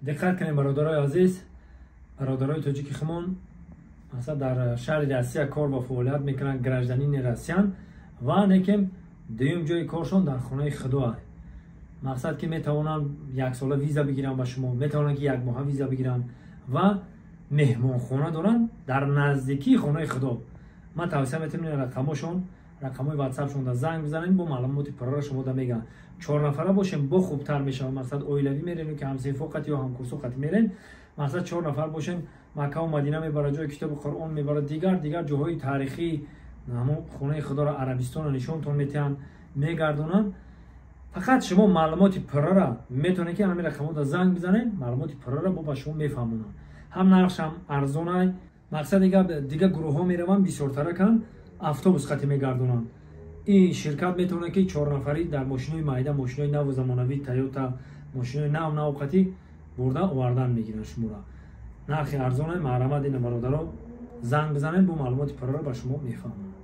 دقت کنید برادرای عزیز، برادرای توجیکی خمون مثلا در شهر راسیا کار و فعالیت میکنن، گراجدانین راسیان و نکم دوم جای کارشون در خانه خدا. مقصد که میتونن یک ساله ویزا بگیرن با شما، میتونن که یک ماه ویزا بگیرن و مهمان خانه دارن در نزدیکی خانه خدا. من توصیه میکنم رقمشون، رقمای واتساپشون دا زنگ بزنین، با معلومات پرا شما دا میگن. 4 نفره باشین با خوبتر میشه. مقصد اویلوی میرین که همسایه فوقت یا همکورسوقت میرین. مقصد 4 نفر باشین، مکه و مدینه میبره، جای کتاب قرآن میبره، دیگر جاهای تاریخی همون خانه خدا را عربستان نشونتون میتن میگردونن. فقط شما معلومات پرا را میتونه که همین رقم‌ها دا زنگ بزنین، معلومات پرا را با شما میفهمونن. هم نرخش هم ارزونه. مقصد دیگه گروه ها میرون بسیارتر کن اتوبوس خط میگردونن. این شرکت میتونه که 4 نفری در ماشینای مایده، ماشینای نو زمانوی، تویوتا، ماشینای نو خطی برده آوردن میگیرن شما را. نرخ ارزونه. محرمت این برادرها زنگ بزنین، با معلومات پرا را به شما میفهمونن.